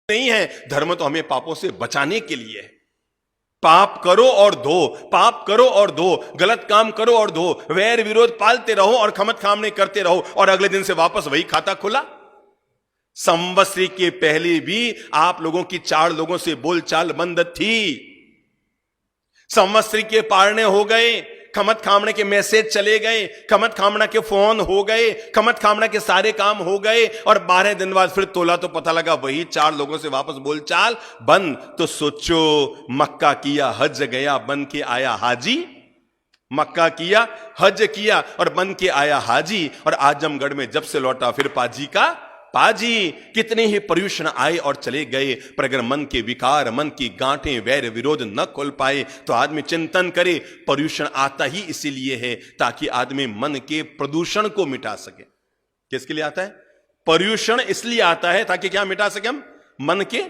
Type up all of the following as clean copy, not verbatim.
नहीं है। धर्म तो हमें पापों से बचाने के लिए है। पाप करो और धो, पाप करो और धो, गलत काम करो और धो, वैर विरोध पालते रहो और खमत खामने करते रहो, और अगले दिन से वापस वही खाता खुला। संवत्सरी के पहले भी आप लोगों की 4 लोगों से बोलचाल बंद थी। संवत्सरी के पारने हो गए, खमत खामने के मैसेज चले गए, खमत खामना के फोन हो गए, खमत खामना के सारे काम हो गए, और 12 दिन बाद फिर तोला तो पता लगा वही 4 लोगों से वापस बोलचाल बंद। तो सोचो, मक्का किया, हज गया, बन के आया हाजी। मक्का किया, हज किया और बन के आया हाजी, और आजमगढ़ में जब से लौटा फिर पाजी का पाजी। कितने ही पर्यूषण आए और चले गए, पर अगर मन के विकार, मन की गांठें, वैर विरोध न खोल पाए तो आदमी चिंतन करे। पर्यूषण आता ही इसीलिए है ताकि आदमी मन के प्रदूषण को मिटा सके। किसके लिए आता है पर्यूषण? इसलिए आता है ताकि क्या मिटा सके हम? मन के,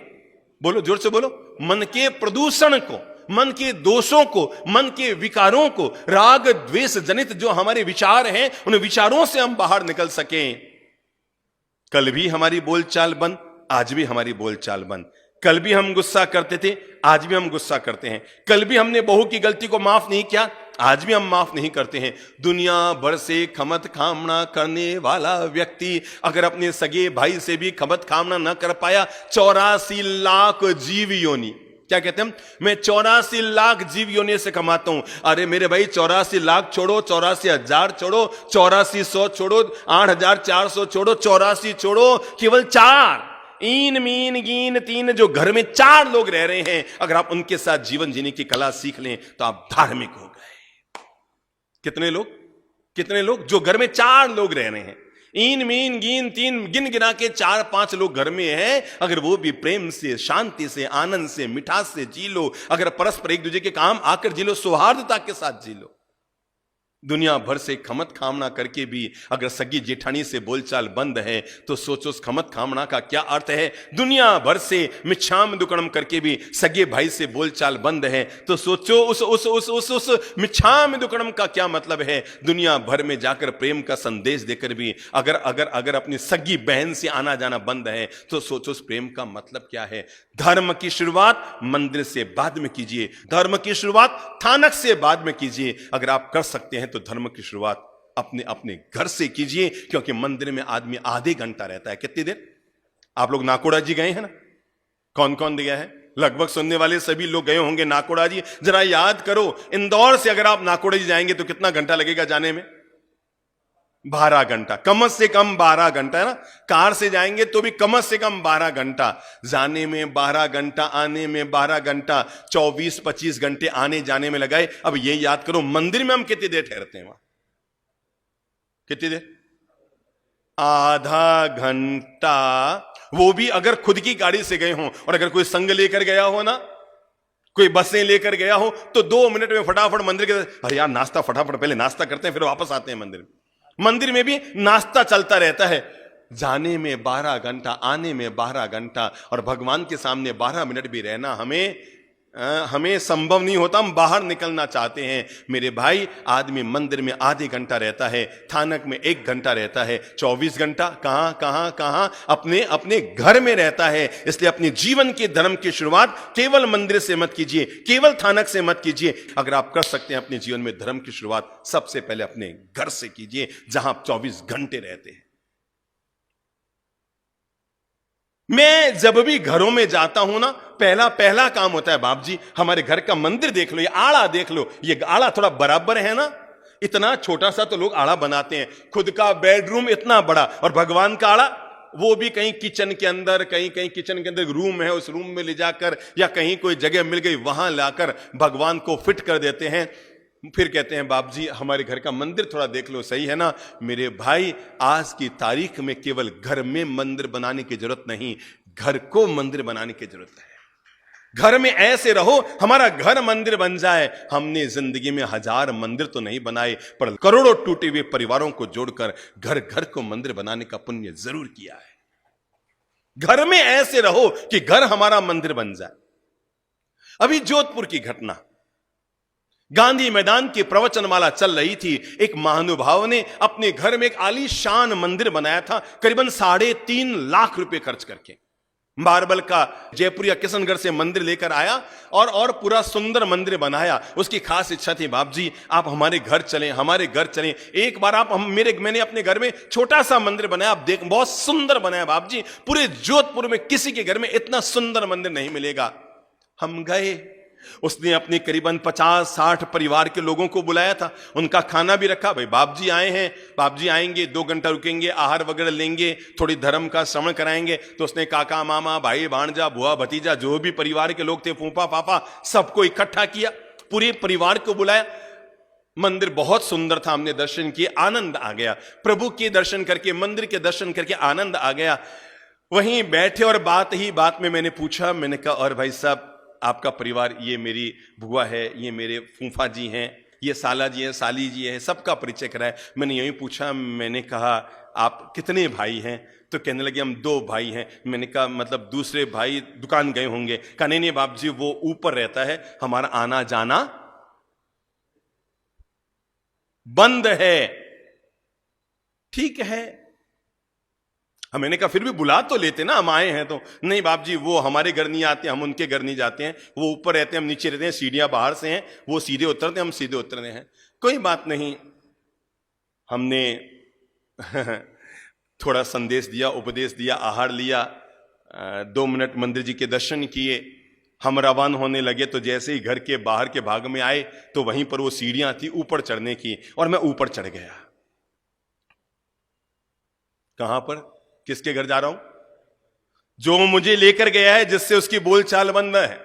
बोलो जोर से बोलो, मन के प्रदूषण को, मन के दोषों को, मन के विकारों को, राग द्वेष जनित जो हमारे विचार हैं उन विचारों से हम बाहर निकल सकें। कल भी हमारी बोलचाल बंद, आज भी हमारी बोलचाल बंद। कल भी हम गुस्सा करते थे, आज भी हम गुस्सा करते हैं। कल भी हमने बहू की गलती को माफ नहीं किया, आज भी हम माफ नहीं करते हैं। दुनिया भर से खमत खामना करने वाला व्यक्ति अगर अपने सगे भाई से भी खमत खामना न कर पाया, 84 लाख जीव योनि, क्या कहते हैं, मैं 84 लाख जीव योनि से कमाता हूं। अरे मेरे भाई 84 लाख छोड़ो, 84,000 छोड़ो, 8400 छोड़ो, 8,400 छोड़ो, 84 छोड़ो, केवल 4 ईन मीन गीन 3 जो घर में 4 लोग रह रहे हैं, अगर आप उनके साथ जीवन जीने की कला सीख लें तो आप धार्मिक हो गए। कितने लोग? कितने लोग? जो घर में 4 लोग रह रहे हैं, ईन मीन गीन 3 गिन गिना के 4-5 लोग घर में हैं, अगर वो भी प्रेम से, शांति से, आनंद से, मिठास से जी लो, अगर परस्पर एक दूसरे के काम आकर जी लो, सौहार्दता के साथ जी लो। दुनिया भर से खमत खामना करके भी अगर सगी जेठानी से बोलचाल बंद है तो सोचो उस खमत खामना का क्या अर्थ है। दुनिया भर से मिच्छाम दुक्कड़म करके भी सगे भाई से बोलचाल बंद है तो सोचो उस मिच्छाम दुक्कड़म का क्या मतलब है। दुनिया भर में जाकर प्रेम का संदेश देकर भी अगर अगर अगर अपनी सगी बहन से आना जाना बंद है तो सोचो उस प्रेम का मतलब क्या है। धर्म की शुरुआत मंदिर से बाद में कीजिए, धर्म की शुरुआत थानक से बाद में कीजिए। अगर आप कर सकते हैं तो धर्म की शुरुआत अपने अपने घर से कीजिए, क्योंकि मंदिर में आदमी आधे घंटा रहता है। कितनी देर? आप लोग नाकोड़ा जी गए हैं ना? कौन कौन गया है? लगभग सुनने वाले सभी लोग गए होंगे नाकोड़ा जी। जरा याद करो, इंदौर से अगर आप नाकोड़ा जी जाएंगे तो कितना घंटा लगेगा जाने में? 12 घंटा, कम से कम 12 घंटा है ना। कार से जाएंगे तो भी कम से कम 12 घंटा, जाने में 12 घंटा, आने में 12 घंटा, 24-25 घंटे आने जाने में लगाए। अब ये याद करो मंदिर में हम कितनी देर ठहरते हैं? वहां कितनी देर? आधा घंटा, वो भी अगर खुद की गाड़ी से गए हों। और अगर कोई संग लेकर गया हो ना, कोई बसें लेकर गया हो तो 2 मिनट में फटाफट मंदिर के, अरे यार नाश्ता फटाफट पहले नाश्ता करते हैं फिर वापस आते हैं मंदिर में। मंदिर में भी नाश्ता चलता रहता है। जाने में 12 घंटा, आने में 12 घंटा, और भगवान के सामने 12 मिनट भी रहना हमें संभव नहीं होता। हम बाहर निकलना चाहते हैं। मेरे भाई, आदमी मंदिर में आधे घंटा रहता है, थानक में 1 घंटा रहता है, 24 घंटा कहां अपने अपने घर में रहता है। इसलिए अपने जीवन के धर्म की शुरुआत केवल मंदिर से मत कीजिए, केवल थानक से मत कीजिए। अगर आप कर सकते हैं अपने जीवन में धर्म की शुरुआत सबसे पहले अपने घर से कीजिए, जहां आप 24 घंटे रहते हैं। मैं जब भी घरों में जाता हूं ना, पहला काम होता है, बाप जी हमारे घर का मंदिर देख लो, ये आड़ा देख लो, ये आड़ा थोड़ा बराबर है ना। इतना छोटा सा तो लोग आड़ा बनाते हैं, खुद का बेडरूम इतना बड़ा, और भगवान का आड़ा वो भी कहीं किचन के अंदर, कहीं किचन के अंदर रूम है, उस रूम में ले जाकर, या कहीं कोई जगह मिल गई वहां लाकर भगवान को फिट कर देते हैं। फिर कहते हैं बाप जी हमारे घर का मंदिर थोड़ा देख लो, सही है ना। मेरे भाई, आज की तारीख में केवल घर में मंदिर बनाने की जरूरत नहीं, घर को मंदिर बनाने की जरूरत है। घर में ऐसे रहो हमारा घर मंदिर बन जाए। हमने जिंदगी में 1000 मंदिर तो नहीं बनाए, पर करोड़ों टूटे हुए परिवारों को जोड़कर घर घर को मंदिर बनाने का पुण्य जरूर किया है। घर में ऐसे रहो कि घर हमारा मंदिर बन जाए। अभी जोधपुर की घटना, गांधी मैदान की प्रवचनमाला चल रही थी। एक महानुभाव ने अपने घर में एक आलीशान मंदिर बनाया था, करीबन 3.5 लाख रुपए खर्च करके। मार्बल का जयपुर किशनगढ़ से मंदिर लेकर आया और पूरा सुंदर मंदिर बनाया। उसकी खास इच्छा थी, बाप जी आप हमारे घर चलें, हमारे घर चलें, एक बार आप मैंने अपने घर में छोटा सा मंदिर बनाया, आप देख बहुत सुंदर बनाया बाप जी, पूरे जोधपुर में किसी के घर में इतना सुंदर मंदिर नहीं मिलेगा। हम गए, उसने अपने करीबन 50-60 परिवार के लोगों को बुलाया था, उनका खाना भी रखा। भाई बाप जी आए हैं, बाप जी आएंगे, 2 घंटा रुकेंगे, आहार वगैरह लेंगे, थोड़ी धर्म का श्रवण कराएंगे। तो उसने काका मामा भाई भांजा बुआ भतीजा जो भी परिवार के लोग थे, फूफा पापा, सबको इकट्ठा किया, पूरे परिवार को बुलाया। मंदिर बहुत सुंदर था, हमने दर्शन किए, आनंद आ गया। प्रभु के दर्शन करके, मंदिर के दर्शन करके आनंद आ गया। वहीं बैठे और बात ही बात में मैंने पूछा, मैंने कहा और भाई साहब आपका परिवार, ये मेरी बुआ है, ये मेरे फूफा जी हैं, ये साला जी हैं, साली जी हैं, सबका परिचय कराया। मैंने यही पूछा, मैंने कहा आप कितने भाई हैं? तो कहने लगे हम 2 भाई हैं। मैंने कहा मतलब दूसरे भाई दुकान गए होंगे? कहा नहीं बाप जी वो ऊपर रहता है, हमारा आना जाना बंद है। ठीक है, मैंने कहा फिर भी बुला तो लेते ना, हम आए हैं तो। नहीं बाप जी वो हमारे घर नहीं आते, हम उनके घर नहीं जाते हैं, वो ऊपर रहते हैं, हम नीचे रहते हैं, सीढ़ियां बाहर से हैं, वो सीधे उतरते हैं, हम सीधे उतरते हैं। कोई बात नहीं, हमने थोड़ा संदेश दिया, उपदेश दिया, आहार लिया, 2 मिनट मंदिर जी के दर्शन किए। हम रवाना होने लगे तो जैसे ही घर के बाहर के भाग में आए तो वहीं पर वो सीढ़ियां थी ऊपर चढ़ने की, और मैं ऊपर चढ़ गया। कहां पर, किसके घर जा रहा हूं? जो मुझे लेकर गया है, जिससे उसकी बोलचाल बंद है।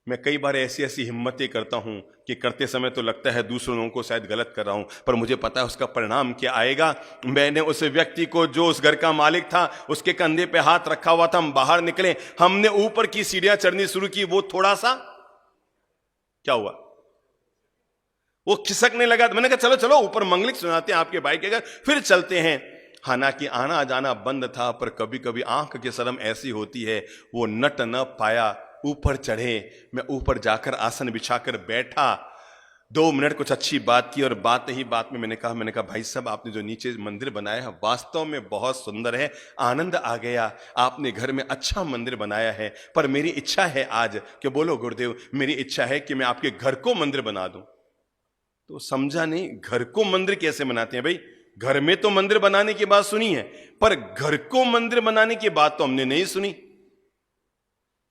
मैं कई बार ऐसी हिम्मतें करता हूं कि करते समय तो लगता है दूसरों लोगों को शायद गलत कर रहा हूं, पर मुझे पता है उसका परिणाम क्या आएगा। मैंने उस व्यक्ति को, जो उस घर का मालिक था, उसके कंधे पे हाथ रखा हुआ था, हम बाहर निकले, हमने ऊपर की सीढ़ियां चढ़नी शुरू की। वो थोड़ा सा क्या हुआ, वो खिसकने लगा। मैंने कहा चलो चलो ऊपर मंगलिक सुनाते हैं आपके भाई के घर, फिर चलते हैं। हालांकि आना जाना बंद था, पर कभी कभी आंख की शर्म ऐसी होती है, वो नट न पाया, ऊपर चढ़े। मैं ऊपर जाकर आसन बिछाकर बैठा, 2 मिनट कुछ अच्छी बात की, और बात ही बात में मैंने कहा भाई साहब आपने जो नीचे मंदिर बनाया है वास्तव में बहुत सुंदर है, आनंद आ गया, आपने घर में अच्छा मंदिर बनाया है, पर मेरी इच्छा है आज कि, बोलो गुरुदेव, मेरी इच्छा है कि मैं आपके घर को मंदिर बना दूं। तो समझा नहीं, घर को मंदिर कैसे बनाते हैं भाई? घर में तो मंदिर बनाने की बात सुनी है, पर घर को मंदिर बनाने की बात तो हमने नहीं सुनी।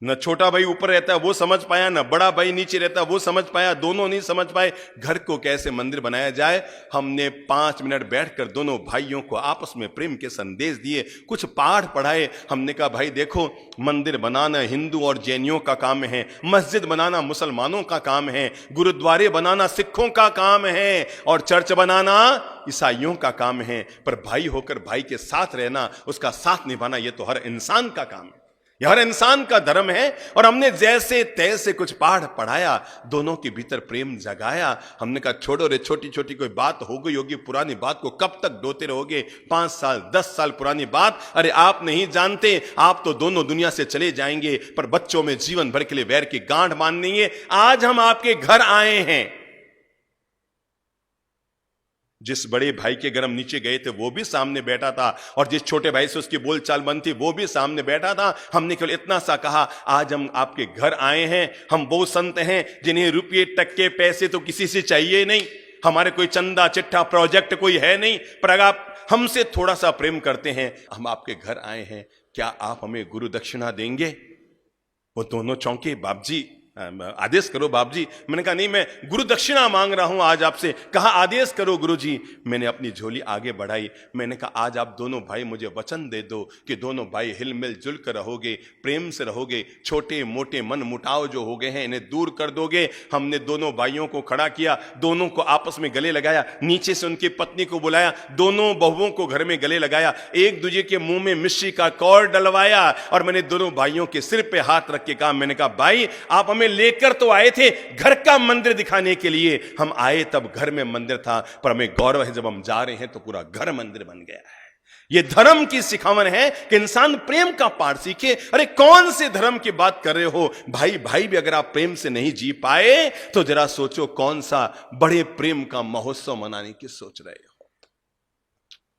न छोटा भाई ऊपर रहता है वो समझ पाया, न बड़ा भाई नीचे रहता है वो समझ पाया, दोनों नहीं समझ पाए घर को कैसे मंदिर बनाया जाए। हमने 5 मिनट बैठकर दोनों भाइयों को आपस में प्रेम के संदेश दिए, कुछ पाठ पढ़ाए। हमने कहा भाई देखो, मंदिर बनाना हिंदू और जैनियों का काम है, मस्जिद बनाना मुसलमानों का काम है, गुरुद्वारे बनाना सिखों का काम है, और चर्च बनाना ईसाइयों का काम है। पर भाई होकर भाई के साथ रहना, उसका साथ निभाना, यह तो हर इंसान का काम है, हर इंसान का धर्म है। और हमने जैसे तैसे कुछ पाठ पढ़ाया, दोनों के भीतर प्रेम जगाया। हमने कहा छोड़ो रे, छोटी छोटी कोई बात हो गई होगी, पुरानी बात को कब तक ढोते रहोगे? 5 साल 10 साल पुरानी बात, अरे आप नहीं जानते, आप तो दोनों दुनिया से चले जाएंगे, पर बच्चों में जीवन भर के लिए वैर की गांठ बांधनी है। आज हम आपके घर आए हैं, जिस बड़े भाई के घर हम नीचे गए थे वो भी सामने बैठा था, और जिस छोटे भाई से उसकी बोलचाल बंद थी वो भी सामने बैठा था। हमने केवल इतना सा कहा, आज हम आपके घर आए हैं, हम वो संत हैं जिन्हें रुपये टक्के पैसे तो किसी से चाहिए नहीं, हमारे कोई चंदा चिट्ठा प्रोजेक्ट कोई है नहीं, पर अगर आप हमसे थोड़ा सा प्रेम करते हैं, हम आपके घर आए हैं, क्या आप हमें गुरु दक्षिणा देंगे? वो दोनों चौंके, बाप जी आदेश करो बाप जी। मैंने कहा नहीं, मैं गुरु दक्षिणा मांग रहा हूं आज आपसे। कहा आदेश करो गुरु जी। मैंने अपनी झोली आगे बढ़ाई, मैंने कहा आज आप दोनों भाई मुझे वचन दे दो कि दोनों भाई हिल मिल जुल कर रहोगे, प्रेम से रहोगे, छोटे मोटे मन मुटाव जो हो गए हैं इन्हें दूर कर दोगे। हमने दोनों भाइयों को खड़ा किया, दोनों को आपस में गले लगाया, नीचे से उनकी पत्नी को बुलाया, दोनों बहुओं को घर में गले लगाया, एक दूसरे के मुंह में मिश्री का कौर डलवाया, और मैंने दोनों भाइयों के सिर पे हाथ रख के कहा, मैंने कहा भाई आप हमें लेकर तो आए थे घर का मंदिर दिखाने के लिए, हम आए तब घर में मंदिर था, पर हमें गौरव है जब हम जा रहे हैं तो पूरा घर मंदिर बन गया है। यह धर्म की सिखावन है कि इंसान प्रेम का पाठ सीखे। अरे कौन से धर्म की बात कर रहे हो भाई? भाई भी अगर आप प्रेम से नहीं जी पाए तो जरा सोचो कौन सा बड़े प्रेम का महोत्सव मनाने की सोच रहे हो।